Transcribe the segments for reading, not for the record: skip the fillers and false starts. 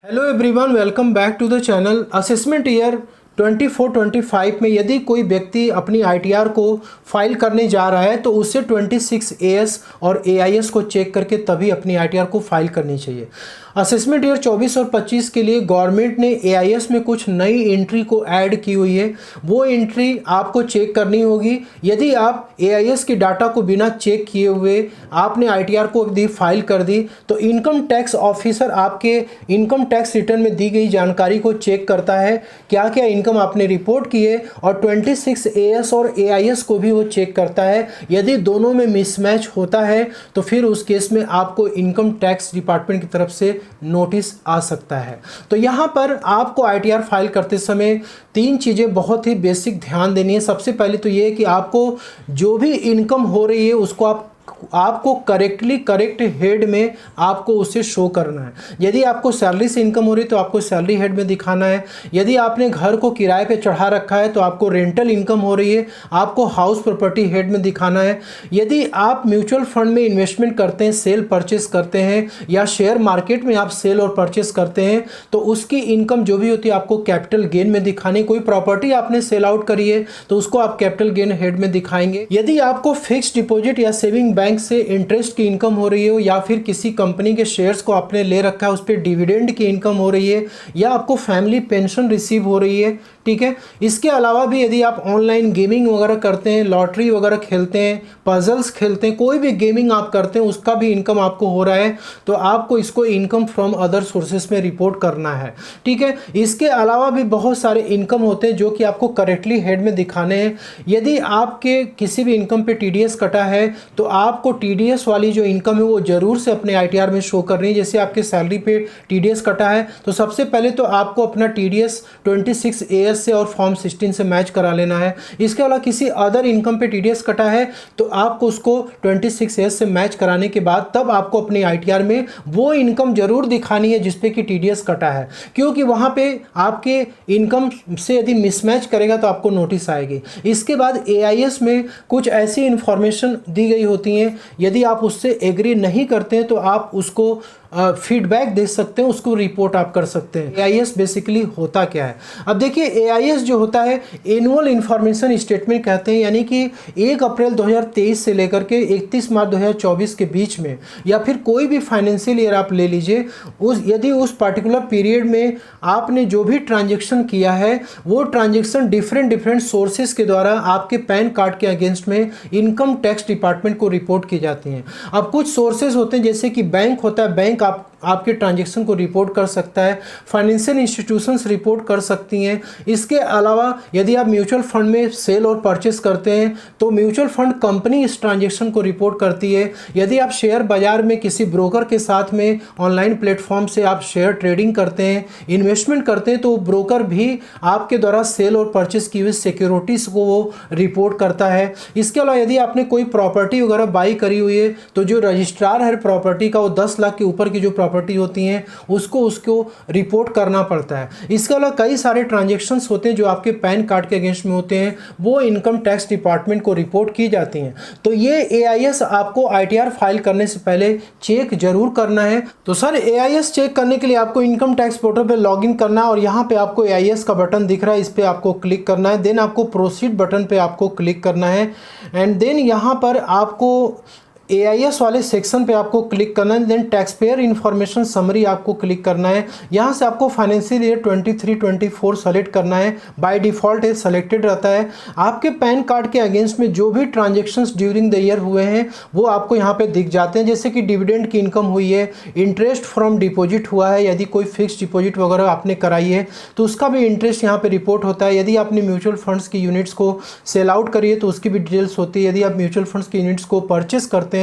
Hello everyone, welcome back to the channel. Assessment year 24-25 में यदि कोई व्यक्ति अपनी आईटीआर को फाइल करने जा रहा है तो उससे 26 एएस और एआईएस को चेक करके तभी अपनी आईटीआर को फाइल करनी चाहिए। असेसमेंट ईयर 24 और 25 के लिए गवर्नमेंट ने एआईएस में कुछ नई एंट्री को ऐड की हुई है, वो एंट्री आपको चेक करनी होगी। यदि आप एआईएस के डाटा को बिना चेक किए हुए आपने आईटीआर को यदि फाइल कर दी तो इनकम टैक्स ऑफिसर आपके इनकम टैक्स रिटर्न में दी गई जानकारी को चेक करता है, क्या क्या इनकम आपने रिपोर्ट किए, और 26 एएस और एआईएस को भी वो चेक करता है। यदि दोनों में मिसमैच होता है तो फिर उस केस में आपको इनकम टैक्स डिपार्टमेंट की तरफ से नोटिस आ सकता है। तो यहाँ पर आपको आईटीआर फाइल करते समय तीन चीज़ें बहुत ही बेसिक ध्यान देनी है। सबसे पहले तो ये है कि आपको जो भी इनकम हो रही है उसको आपको करेक्ट हेड में आपको उसे शो करना है। यदि आपको सैलरी से इनकम हो रही है तो आपको सैलरी हेड में दिखाना है। यदि आपने घर को किराए पे चढ़ा रखा है तो आपको रेंटल इनकम हो रही है, आपको हाउस प्रॉपर्टी हेड में दिखाना है। यदि आप म्यूचुअल फंड में इन्वेस्टमेंट करते हैं, सेल परचेस करते हैं, या शेयर मार्केट में आप सेल और परचेस करते हैं तो उसकी इनकम जो भी होती है आपको कैपिटल गेन में दिखानी। कोई प्रॉपर्टी आपने सेल आउट करी है तो उसको आप कैपिटल गेन हेड में दिखाएंगे। यदि आपको फिक्स्ड डिपॉजिट या सेविंग बैंक से इंटरेस्ट की इनकम हो रही हो, या फिर किसी कंपनी के शेयर्स को आपने ले रखा है उस पर डिविडेंड की इनकम हो रही है, या आपको फैमिली पेंशन रिसीव हो रही है, ठीक है। इसके अलावा भी यदि आप ऑनलाइन गेमिंग वगैरह करते हैं, लॉटरी वगैरह खेलते हैं, पजल्स खेलते हैं, कोई भी गेमिंग आप करते हैं उसका भी इनकम आपको हो रहा है तो आपको इसको इनकम फ्रॉम अदर सोर्सेस में रिपोर्ट करना है, ठीक है। इसके अलावा भी बहुत सारे इनकम होते हैं जो कि आपको करेक्टली हेड में दिखाने हैं। यदि आपके किसी भी इनकम पे टीडीएस कटा है तो आपको टीडीएस वाली जो इनकम है वो जरूर से अपने आईटीआर में शो करनी है। जैसे आपके सैलरी पे टीडीएस कटा है तो सबसे पहले तो आपको अपना टीडीएस 26 एएस से और फॉर्म 16 से मैच करा लेना है। इसके अलावा किसी अदर इनकम पे टीडीएस कटा है तो आपको उसको 26 एएस से मैच कराने के बाद तब आपको अपनी आईटीआर में वो इनकम जरूर दिखानी है जिसपे कि टीडीएस कटा है, क्योंकि वहां पे आपके इनकम से यदि मिसमैच करेगा तो आपको नोटिस आएगी। इसके बाद एआईएस में कुछ ऐसी इंफॉर्मेशन दी गई होती हैं, यदि आप उससे एग्री नहीं करते हैं तो आप उसको फीडबैक दे सकते हैं, उसको रिपोर्ट आप कर सकते हैं। एआईएस बेसिकली होता क्या है? अब देखिए, एआईएस जो होता है एनुअल इंफॉर्मेशन स्टेटमेंट कहते हैं, यानी कि 1 अप्रैल 2023 से लेकर के 31 मार्च 2024 के बीच में, या फिर कोई भी फाइनेंशियल ईयर आप ले लीजिए, यदि उस पर्टिकुलर पीरियड में आपने जो भी ट्रांजेक्शन किया है वो ट्रांजेक्शन डिफरेंट सोर्सेज के द्वारा आपके पैन कार्ड के अगेंस्ट में इनकम टैक्स डिपार्टमेंट को रिपोर्ट की जाती हैं। अब कुछ सोर्सेज होते हैं, जैसे कि बैंक होता है, बैंक आपके ट्रांजैक्शन को रिपोर्ट कर सकता है, फाइनेंशियल इंस्टीट्यूशंस रिपोर्ट कर सकती हैं। इसके अलावा यदि आप म्यूचुअल फंड में सेल और परचेस करते हैं तो म्यूचुअल फंड कंपनी इस ट्रांजैक्शन को रिपोर्ट करती है। यदि आप शेयर बाजार में किसी ब्रोकर के साथ में ऑनलाइन प्लेटफॉर्म से आप शेयर ट्रेडिंग करते हैं, इन्वेस्टमेंट करते हैं, तो ब्रोकर भी आपके द्वारा सेल और परचेस की हुई सिक्योरिटीज को वो रिपोर्ट करता है। इसके अलावा यदि आपने कोई प्रॉपर्टी वगैरह बाई करी हुई है तो जो रजिस्ट्रार है प्रॉपर्टी का, वो 10 लाख के ऊपर की जो प्रॉपर्टी होती हैं उसको रिपोर्ट करना पड़ता है। इसके अलावा कई सारे ट्रांजैक्शंस होते हैं जो आपके पैन कार्ड के अगेंस्ट में होते हैं, वो इनकम टैक्स डिपार्टमेंट को रिपोर्ट की जाती हैं। तो ये एआईएस आपको आईटीआर फाइल करने से पहले चेक जरूर करना है। तो सर, एआईएस चेक करने के लिए आपको इनकम टैक्स पोर्टल पे लॉगिन करना है और यहाँ पे आपको एआईएस का बटन दिख रहा है, इस पर आपको क्लिक करना है। देन आपको प्रोसीड बटन पे आपको क्लिक करना है एंड देन यहाँ पर आपको एआईएस वाले सेक्शन पे आपको क्लिक करना है। Then tax payer information summary आपको क्लिक करना है। यहाँ से आपको फाइनेंशियल ईयर 23-24 सेलेक्ट करना है। बाय डिफ़ॉल्ट ये सेलेक्टेड रहता है। आपके पैन कार्ड के अगेंस्ट में जो भी ट्रांजेक्शन्स ड्यूरिंग द ईयर हुए हैं वो आपको यहाँ पे दिख जाते हैं, जैसे कि डिविडेंड की इनकम हुई है, इंटरेस्ट फ्रॉम डिपॉजिट हुआ है, यदि कोई फिक्स डिपॉजिट वगैरह आपने कराई है तो उसका भी इंटरेस्ट यहाँ पर रिपोर्ट होता है। यदि आपने म्यूचुअल फंड्स की यूनिट्स को सेल आउट करी है तो उसकी भी डिटेल्स होती है। यदि आप म्यूचुअल फंड्स की यूनिट्स को परचेस करते हैं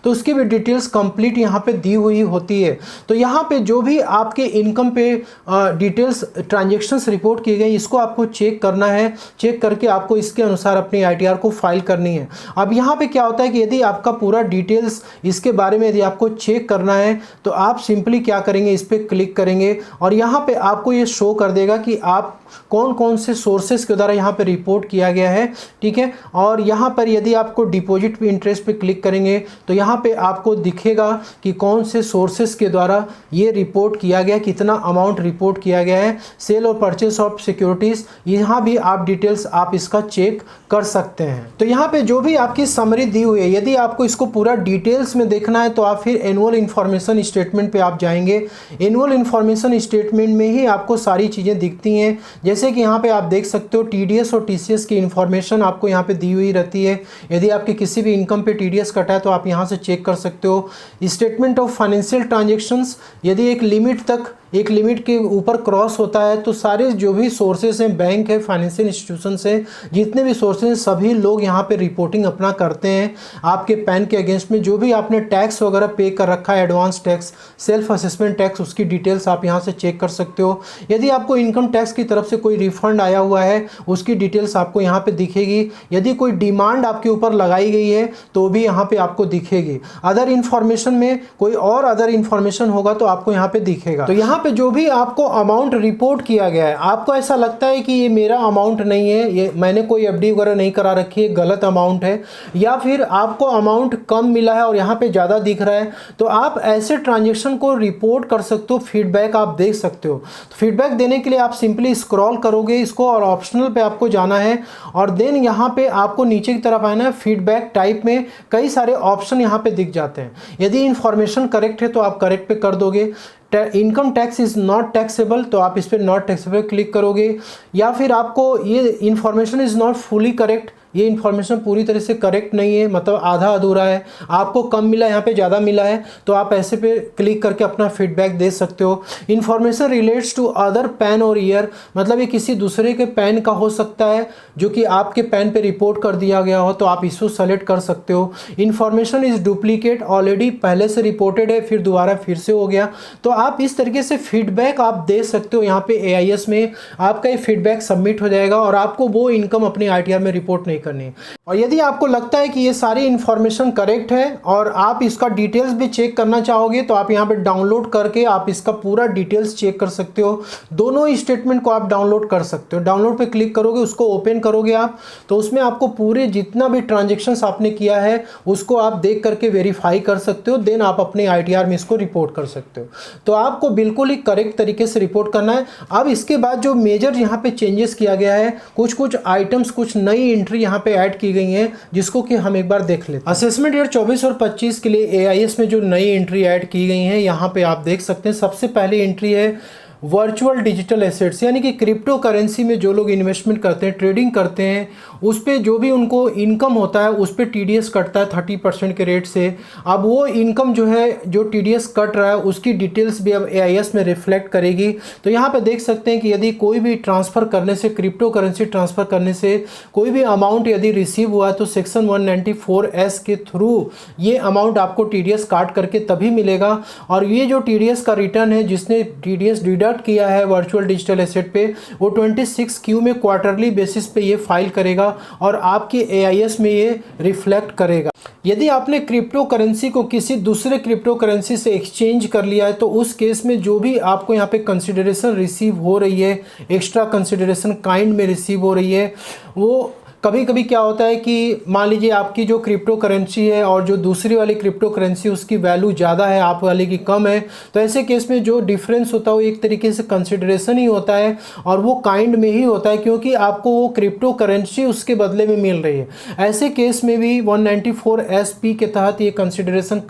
तो उसकी भी डिटेल्स कंप्लीट यहाँ पे दी हुई होती है। तो यहाँ पे जो भी आपके इनकम पे डिटेल्स ट्रांजैक्शंस रिपोर्ट की गई इसको आपको चेक करना है। चेक करके आपको इसके अनुसार अपनी आईटीआर को फाइल करनी है। अब यहाँ पे क्या होता है कि यदि आपका पूरा डिटेल्स इसके बारे में यदि आपको चेक करना है तो आप सिंपली क्या करेंगे, इस पर क्लिक करेंगे और यहाँ पे आपको ये शो कर देगा कि आप कौन कौन से सोर्सेस के द्वारा यहाँ पे रिपोर्ट किया गया है, ठीक है। और यहाँ पर यदि आपको डिपॉजिट पे इंटरेस्ट पे क्लिक करेंगे तो यहाँ पे आपको दिखेगा कि कौन से सोर्सेस के द्वारा ये रिपोर्ट किया गया, कितना अमाउंट रिपोर्ट किया गया है। सेल और परचेस ऑफ सिक्योरिटीज़, यहाँ भी आप डिटेल्स आप इसका चेक कर सकते हैं। तो यहाँ पे जो भी आपकी समरी दी हुई है, यदि आपको इसको पूरा डिटेल्स में देखना है तो आप फिर एनुअल इन्फॉर्मेशन स्टेटमेंट पे आप जाएंगे। एनुअल इन्फॉर्मेशन स्टेटमेंट में ही आपको सारी चीज़ें दिखती हैं, जैसे कि यहाँ पे आप देख सकते हो टीडीएस और टीसीएस की इन्फॉर्मेशन आपको यहाँ पे दी हुई रहती है। यदि आपके किसी भी इनकम पे टीडीएस कटा है तो आप यहाँ से चेक कर सकते हो। स्टेटमेंट ऑफ फाइनेंशियल ट्रांजेक्शंस, यदि एक लिमिट के ऊपर क्रॉस होता है तो सारे जो भी सोर्सेस हैं, बैंक है, फाइनेंशियल इंस्टीट्यूशंस हैं, जितने भी सोर्सेस हैं, सभी लोग यहाँ पे रिपोर्टिंग अपना करते हैं आपके पैन के अगेंस्ट में। जो भी आपने टैक्स वगैरह पे कर रखा है, advance tax, self assessment tax, उसकी डिटेल्स आप यहाँ से चेक कर सकते हो। यदि आपको इनकम टैक्स की तरफ से कोई रिफंड आया हुआ है, उसकी डिटेल्स आपको यहाँ पे दिखेगी। यदि कोई डिमांड आपके ऊपर लगाई गई है तो भी यहाँ पे आपको दिखेगी। अदर इन्फॉर्मेशन में कोई और अदर इन्फॉर्मेशन होगा तो आपको यहाँ पे दिखेगा। तो यहाँ पे जो भी आपको अमाउंट रिपोर्ट किया गया है, आपको ऐसा लगता है कि ये मेरा अमाउंट नहीं है, ये मैंने कोई एफडी वगैरह नहीं करा रखी है, गलत अमाउंट है, या फिर आपको अमाउंट कम मिला है और यहाँ पे ज़्यादा दिख रहा है, तो आप ऐसे ट्रांजेक्शन को रिपोर्ट कर सकते हो। फीडबैक आप देख सकते हो। तो फीडबैक देने के लिए आप सिंपली स्क्रॉल करोगे इसको और ऑप्शनल पे आपको जाना है और देन यहाँ पे आपको नीचे की तरफ आना है। फीडबैक टाइप में कई सारे ऑप्शन यहाँ पे दिख जाते हैं। यदि इन्फॉर्मेशन करेक्ट है तो आप करेक्ट पे कर दोगे। Income tax is not taxable तो आप इस पर नॉट टैक्सेबल क्लिक करोगे। या फिर आपको ये information is not fully correct, ये इन्फॉर्मेशन पूरी तरह से करेक्ट नहीं है, मतलब आधा अधूरा है, आपको कम मिला, यहाँ पे ज़्यादा मिला है, तो आप ऐसे पे क्लिक करके अपना फीडबैक दे सकते हो। Information relates to other PAN और ईयर, मतलब ये किसी दूसरे के पैन का हो सकता है जो कि आपके पैन पे रिपोर्ट कर दिया गया हो, तो आप इसको सेलेक्ट कर सकते हो। इन्फॉर्मेशन इज़ डुप्लीकेट, ऑलरेडी पहले से रिपोर्टेड है, फिर दोबारा फिर से हो गया, तो आप इस तरीके से फीडबैक आप दे सकते हो। यहाँ पे AIS में आपका ये फीडबैक सबमिट हो जाएगा और आपको वो इनकम अपनी ITR में रिपोर्ट नहीं करनी। और यदि आपको लगता है कि ये सारी इन्फॉर्मेशन करेक्ट है और आप इसका डिटेल्स भी चेक करना चाहोगे तो आप यहाँ पे डाउनलोड करके आप इसका पूरा डिटेल्स चेक कर सकते हो। दोनों स्टेटमेंट को आप डाउनलोड कर सकते हो। डाउनलोड पे क्लिक करोगे, उसको ओपन करोगे आप, तो उसमें आपको पूरे जितना भी ट्रांजेक्शन्स आपने किया है उसको आप देख करके वेरीफाई कर सकते हो। देन आप अपने ITR में इसको रिपोर्ट कर सकते हो। तो आपको बिल्कुल ही करेक्ट तरीके से रिपोर्ट करना है। अब इसके बाद जो मेजर यहाँ पे चेंजेस किया गया है, कुछ आइटम्स, कुछ नई एंट्री यहाँ पे ऐड की गई हैं, जिसको कि हम एक बार देख लेते हैं। असेसमेंट ईयर 24 और 25 के लिए AIS में जो नई एंट्री ऐड की गई हैं, यहाँ पे आप देख सकते हैं। सबसे पहली एंट्री है वर्चुअल डिजिटल एसेट्स, यानी कि क्रिप्टो करेंसी में जो लोग इन्वेस्टमेंट करते हैं, ट्रेडिंग करते हैं, उस पर जो भी उनको इनकम होता है उस पर TDS कटता है 30% के रेट से। अब वो इनकम जो है, जो TDS कट रहा है, उसकी डिटेल्स भी अब AIS में रिफ्लेक्ट करेगी। तो यहाँ पे देख सकते हैं कि यदि कोई भी ट्रांसफ़र करने से, क्रिप्टो करेंसी ट्रांसफ़र करने से कोई भी अमाउंट यदि रिसीव हुआ है तो सेक्शन 194S के थ्रू ये अमाउंट आपको TDS काट करके तभी मिलेगा। और ये जो TDS का रिटर्न है, जिसने TDS डिडक्ट किया है वर्चुअल डिजिटल एसेट पे, वो 26Q में क्वार्टरली बेसिस पे ये फाइल करेगा और आपके AIS में ये रिफ्लेक्ट करेगा। यदि आपने क्रिप्टो करेंसी को किसी दूसरे क्रिप्टो करेंसी से एक्सचेंज कर लिया है तो उस केस में जो भी आपको यहाँ पे कंसिडरेशन रिसीव हो रही है, एक्स्ट्रा कंसिडरेशन काइंड में रिसीव हो रही है, वो कभी कभी क्या होता है कि मान लीजिए आपकी जो क्रिप्टो करेंसी है और जो दूसरी वाली क्रिप्टो करेंसी उसकी वैल्यू ज़्यादा है, आप वाली की कम है, तो ऐसे केस में जो डिफरेंस होता है वो एक तरीके से कंसिडरेशन ही होता है और वो काइंड में ही होता है, क्योंकि आपको वो क्रिप्टो करेंसी उसके बदले में मिल रही है। ऐसे केस में भी 194SP के तहत ये कंसिडरेशन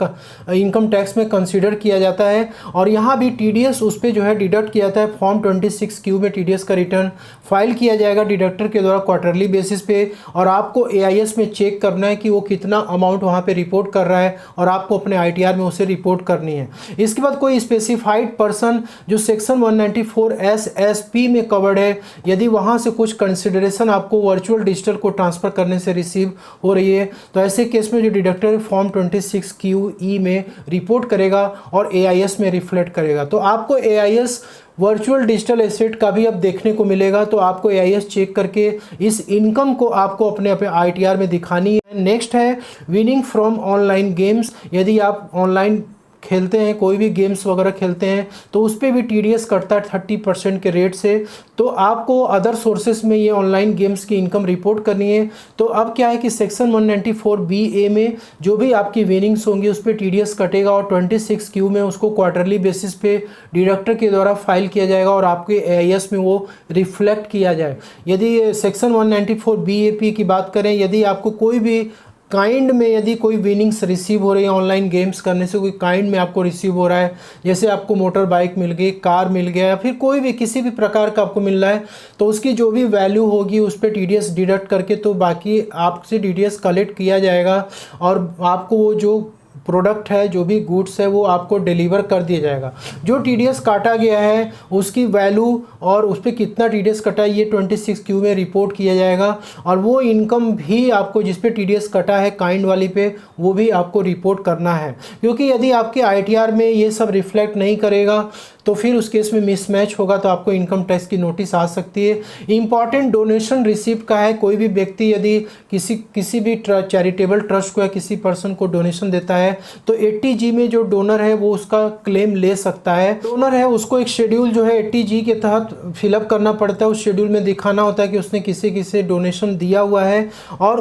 इनकम टैक्स में कंसिडर किया जाता है और यहाँ भी TDS उस पर जो है डिडक्ट किया जाता है। फॉर्म 26Q में TDS का रिटर्न फाइल किया जाएगा डिडक्टर के द्वारा क्वार्टरली बेसिस पे, और आपको AIS में चेक करना है कि वो कितना अमाउंट वहाँ पे रिपोर्ट कर रहा है और आपको अपने ITR में उसे रिपोर्ट करनी है। इसके बाद कोई स्पेसिफाइड पर्सन जो सेक्शन 194SP में कवर्ड है, यदि वहाँ से कुछ कंसिडरेशन आपको वर्चुअल डिजिटल को ट्रांसफ़र करने से रिसीव हो रही है तो ऐसे केस में जो डिडक्टर फॉर्म 26QE में रिपोर्ट करेगा और AIS में रिफ्लेक्ट करेगा। तो आपको AIS वर्चुअल डिजिटल एसेट का भी अब देखने को मिलेगा, तो आपको AIS चेक करके इस इनकम को आपको अपने ITR में दिखानी है। नेक्स्ट है विनिंग फ्रॉम ऑनलाइन गेम्स। यदि आप ऑनलाइन खेलते हैं, कोई भी गेम्स वगैरह खेलते हैं, तो उस पर भी TDS कटता है 30% के रेट से। तो आपको अदर सोर्सेस में ये ऑनलाइन गेम्स की इनकम रिपोर्ट करनी है। तो अब क्या है कि सेक्शन 194BA में जो भी आपकी विनिंग्स होंगी उस पर TDS कटेगा और 26Q में उसको क्वार्टरली बेसिस पे डिडक्टर के द्वारा फाइल किया जाएगा और आपके AIS में वो रिफ्लेक्ट किया जाए। यदि सेक्शन 194BAP की बात करें, यदि आपको कोई भी काइंड में यदि कोई विनिंग्स रिसीव हो रही है ऑनलाइन गेम्स करने से, कोई काइंड में आपको रिसीव हो रहा है, जैसे आपको मोटर बाइक मिल गई, कार मिल गया, या फिर कोई भी किसी भी प्रकार का आपको मिल रहा है, तो उसकी जो भी वैल्यू होगी उस पर TDS डिडक्ट करके तो बाकी आपसे TDS कलेक्ट किया जाएगा और आपको वो जो प्रोडक्ट है, जो भी गुड्स है, वो आपको डिलीवर कर दिया जाएगा। जो TDS काटा गया है उसकी वैल्यू और उस पर कितना TDS कटा है ये 26Q में रिपोर्ट किया जाएगा और वो इनकम भी आपको जिस पे TDS कटा है काइंड वाली पे, वो भी आपको रिपोर्ट करना है। क्योंकि यदि आपके ITR में ये सब रिफ्लेक्ट नहीं करेगा तो फिर उस केस में मिसमैच होगा तो आपको इनकम टैक्स की नोटिस आ सकती है। इंपॉर्टेंट डोनेशन रिसीव का है, कोई भी व्यक्ति यदि किसी भी चैरिटेबल ट्रस्ट को या किसी पर्सन को डोनेशन देता है तो 80G में जो डोनर है वो उसका क्लेम ले सकता है। डोनर है उसको एक शेड्यूल जो है 80G के तहत फिलअप करना पड़ता है। उस शेड्यूल में दिखाना होता है कि उसने किसे डोनेशन दिया हुआ है और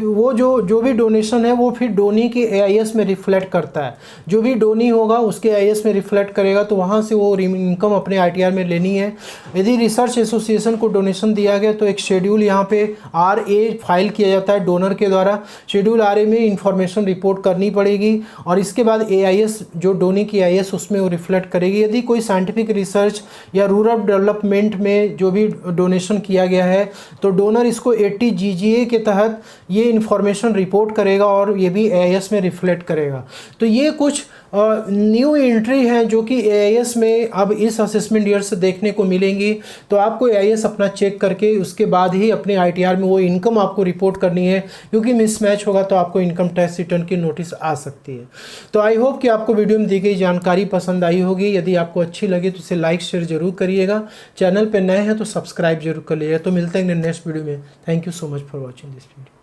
वो जो भी डोनेशन है वो फिर डोनी के AIS में रिफ्लेक्ट करता है। जो भी डोनी होगा उसके AIS में रिफ्लेक्ट करेगा तो वहाँ से वो इनकम अपने ITR में लेनी है। यदि रिसर्च एसोसिएशन को डोनेशन दिया गया तो एक शेड्यूल यहाँ पे RA फाइल किया जाता है डोनर के द्वारा। शेड्यूल RA में इंफॉर्मेशन रिपोर्ट करनी पड़ेगी और इसके बाद AIS जो डोनी की AIS उसमें वो रिफ्लेक्ट करेगी। यदि कोई साइंटिफिक रिसर्च या रूरल डेवलपमेंट में जो भी डोनेशन किया गया है तो डोनर इसको 80GGA के तहत ये इंफॉर्मेशन रिपोर्ट करेगा और ये भी AIS में रिफ्लेक्ट करेगा। तो ये कुछ न्यू एंट्री हैं जो कि AIS में अब इस असेसमेंट ईयर से देखने को मिलेंगी। तो आपको AIS अपना चेक करके उसके बाद ही अपने ITR में वो इनकम आपको रिपोर्ट करनी है, क्योंकि मिसमैच होगा तो आपको इनकम टैक्स रिटर्न की नोटिस आ सकती है। तो आई होप कि आपको वीडियो में दी गई जानकारी पसंद आई होगी। यदि आपको अच्छी लगी तो इसे लाइक शेयर जरूर करिएगा। चैनल पर नए हैं तो सब्सक्राइब जरूर कर लीजिएगा। तो मिलते हैं नेक्स्ट वीडियो में। Thank you so much for watching this video.